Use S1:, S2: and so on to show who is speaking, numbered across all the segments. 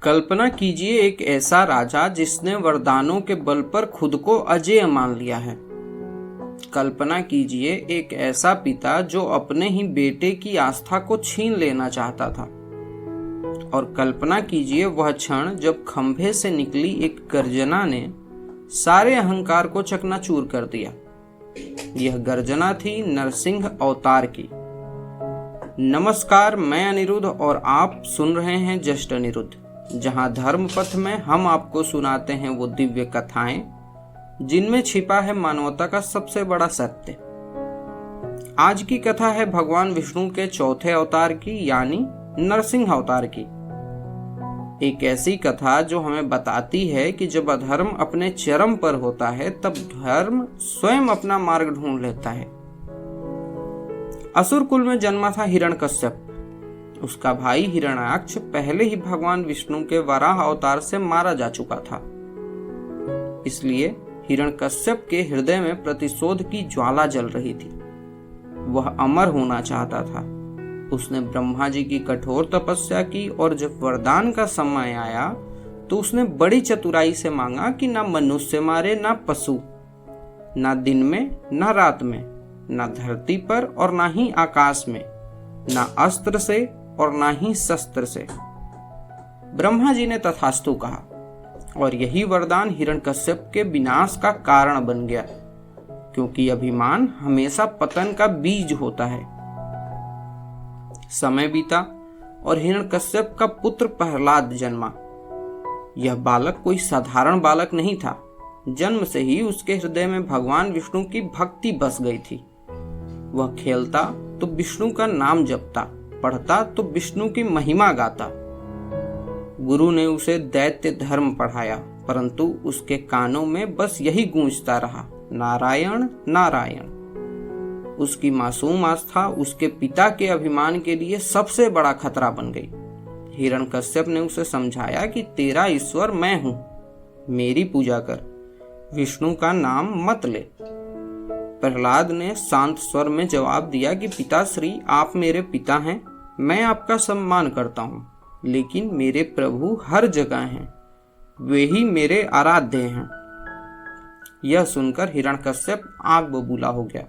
S1: कल्पना कीजिए एक ऐसा राजा जिसने वरदानों के बल पर खुद को अजेय मान लिया है। कल्पना कीजिए एक ऐसा पिता जो अपने ही बेटे की आस्था को छीन लेना चाहता था। और कल्पना कीजिए वह क्षण जब खंभे से निकली एक गर्जना ने सारे अहंकार को चकनाचूर कर दिया। यह गर्जना थी नरसिंह अवतार की। नमस्कार, मैं अनिरुद्ध और आप सुन रहे हैं जस्ट अनिरुद्ध, जहां धर्म पथ में हम आपको सुनाते हैं वो दिव्य कथाएं जिनमें छिपा है मानवता का सबसे बड़ा सत्य। आज की कथा है भगवान विष्णु के चौथे अवतार की, यानी नरसिंह अवतार की। एक ऐसी कथा जो हमें बताती है कि जब अधर्म अपने चरम पर होता है तब धर्म स्वयं अपना मार्ग ढूंढ लेता है। असुर कुल में जन्मा था हिरण्यकश्यप। उसका भाई हिरण्याक्ष पहले ही भगवान विष्णु के वराह अवतार से मारा जा चुका था। इसलिए हिरण्यकश्यप के हृदय में प्रतिशोध की ज्वाला जल रही थी। वह अमर होना चाहता था। उसने ब्रह्मा जी की कठोर तपस्या की और जब वरदान का समय आया तो उसने बड़ी चतुराई से मांगा कि ना मनुष्य मारे, ना पशु, ना दिन में ना रात में, ना धरती पर और ना ही आकाश में, ना अस्त्र से और ना ही शस्त्र से। ब्रह्मा जी ने तथास्तु कहा और यही वरदान हिरण्यकश्यप के विनाश का कारण बन गया, क्योंकि अभिमान हमेशा पतन का बीज होता है। समय बीता और हिरण्यकश्यप का पुत्र प्रहलाद जन्मा। यह बालक कोई साधारण बालक नहीं था। जन्म से ही उसके हृदय में भगवान विष्णु की भक्ति बस गई थी। वह खेलता तो विष्णु का नाम जपता, पढ़ता तो विष्णु की महिमा गाता। गुरु ने उसे दैत्य धर्म पढ़ाया, परंतु उसके कानों में बस यही गूंजता रहा, नारायण नारायण। उसकी मासूम आस्था उसके पिता के अभिमान के लिए सबसे बड़ा खतरा बन गई। हिरण्यकश्यप ने उसे समझाया कि तेरा ईश्वर मैं हूं, मेरी पूजा कर, विष्णु का नाम मत ले। प्रहलाद ने शांत स्वर में जवाब दिया कि पिताश्री, आप मेरे पिता हैं, मैं आपका सम्मान करता हूँ, लेकिन मेरे प्रभु हर जगह हैं, वे ही मेरे आराध्य हैं। यह सुनकर हिरण्यकश्यप आग बबूला हो गया।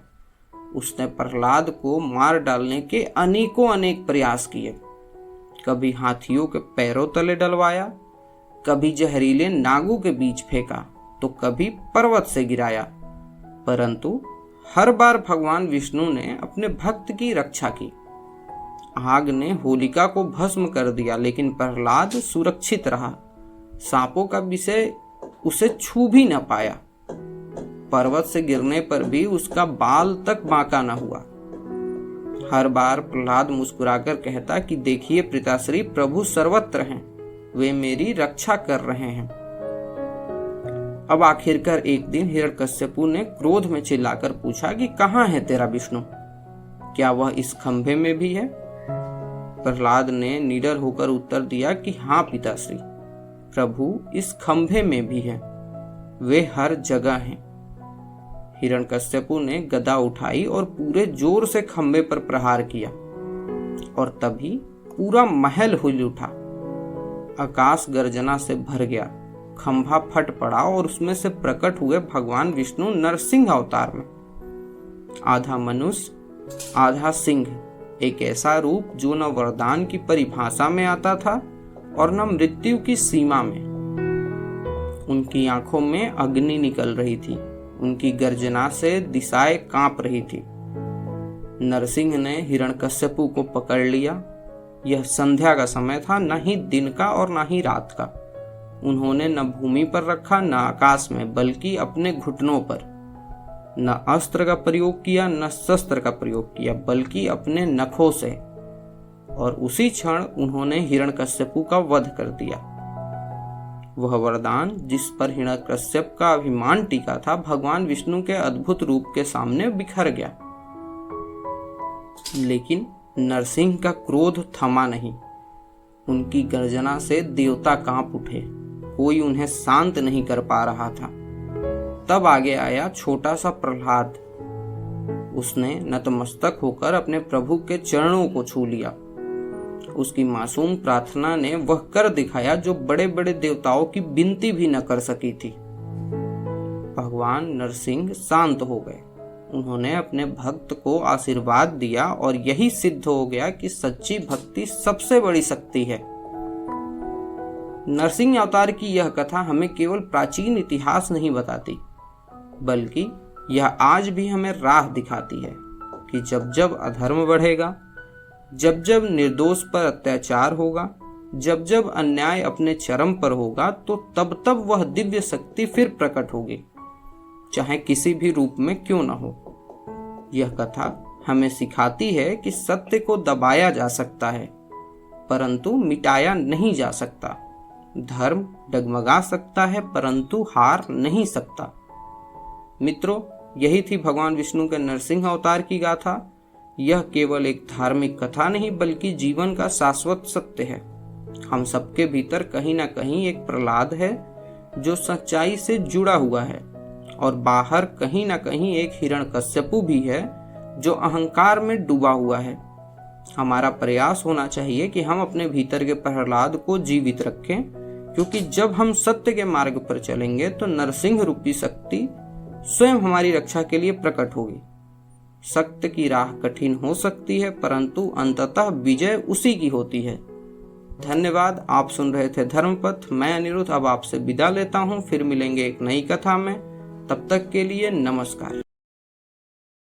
S1: उसने प्रहलाद को मार डालने के अनेकों अनेक प्रयास किए। कभी हाथियों के पैरों तले डलवाया, कभी जहरीले नागों के बीच फेंका, तो कभी पर्वत से गिराया, परंतु हर बार भगवान विष्णु ने अपने भक्त की रक्षा की। आग ने होलिका को भस्म कर दिया, लेकिन प्रहलाद सुरक्षित रहा। सांपों का विषय उसे छू भी न पाया। पर्वत से गिरने पर भी उसका बाल तक बांका न हुआ। हर बार प्रहलाद मुस्कुराकर कहता कि देखिए पिताश्री, प्रभु सर्वत्र हैं, वे मेरी रक्षा कर रहे हैं। अब आखिरकार एक दिन हिरण्यकश्यपु ने क्रोध में चिल्लाकर पूछा कि कहाँ है तेरा विष्णु? क्या वह इस खंभे में भी है? प्रहलाद ने निडर होकर उत्तर दिया कि हाँ पिताश्री, प्रभु इस खंभे में भी है, वे हर जगह हैं। हिरण्यकश्यपु ने गदा उठाई और पूरे जोर से खंभे पर प्रहार किया, और तभी पूरा महल हिल उठा। आकाश गर्जना से भर गया, खंभा फट पड़ा और उसमें से प्रकट हुए भगवान विष्णु नरसिंह अवतार में। आधा मनुष्य आधा सिंह, एक ऐसा रूप जो न वरदान की परिभाषा में आता था और न मृत्यु की सीमा में। उनकी आंखों में अग्नि निकल रही थी, उनकी गर्जना से दिशाएं कांप रही थी। नरसिंह ने हिरण्यकश्यपु को पकड़ लिया। यह संध्या का समय था, न ही दिन का और न ही रात का। उन्होंने न भूमि पर रखा न आकाश में, बल्कि अपने घुटनों पर। न अस्त्र का प्रयोग किया न शस्त्र का प्रयोग किया, बल्कि अपने नखों से। और उसी क्षण उन्होंने हिरण्यकश्यपु का वध कर दिया। वह वरदान जिस पर हिरण्यकश्यप का अभिमान टिका था, भगवान विष्णु के अद्भुत रूप के सामने बिखर गया। लेकिन नरसिंह का क्रोध थमा नहीं। उनकी गर्जना से देवता कांप उठे। कोई उन्हें शांत नहीं कर पा रहा था। तब आगे आया छोटा सा प्रहलाद। उसने नतमस्तक होकर अपने प्रभु के चरणों को छू लिया। उसकी मासूम प्रार्थना ने वह कर दिखाया जो बड़े बड़े देवताओं की विनती भी न कर सकी थी। भगवान नरसिंह शांत हो गए। उन्होंने अपने भक्त को आशीर्वाद दिया और यही सिद्ध हो गया कि सच्ची भक्ति सबसे बड़ी शक्ति है। नरसिंह अवतार की यह कथा हमें केवल प्राचीन इतिहास नहीं बताती, बल्कि यह आज भी हमें राह दिखाती है कि जब जब अधर्म बढ़ेगा, जब जब निर्दोष पर अत्याचार होगा, जब जब अन्याय अपने चरम पर होगा, तो तब तब वह दिव्य शक्ति फिर प्रकट होगी, चाहे किसी भी रूप में क्यों न हो। यह कथा हमें सिखाती है कि सत्य को दबाया जा सकता है, परंतु मिटाया नहीं जा सकता। धर्म डगमगा सकता है, परंतु हार नहीं सकता। मित्रों, यही थी भगवान विष्णु के नरसिंह अवतार की गाथा। यह केवल एक धार्मिक कथा नहीं, बल्कि जीवन का शाश्वत सत्य है। हम सबके भीतर कहीं ना कहीं एक प्रहलाद है जो सच्चाई से जुड़ा हुआ है, और बाहर कहीं ना कहीं एक हिरण्यकश्यपु भी है जो अहंकार में डूबा हुआ है। हमारा प्रयास होना चाहिए कि हम अपने भीतर के प्रहलाद को जीवित रखें, क्योंकि जब हम सत्य के मार्ग पर चलेंगे तो नरसिंह रूपी शक्ति स्वयं हमारी रक्षा के लिए प्रकट होगी। सत्य की राह कठिन हो सकती है, परंतु अंततः विजय उसी की होती है। धन्यवाद। आप सुन रहे थे धर्मपथ। मैं अनिरुद्ध अब आपसे विदा लेता हूँ। फिर मिलेंगे एक नई कथा में। तब तक के लिए नमस्कार।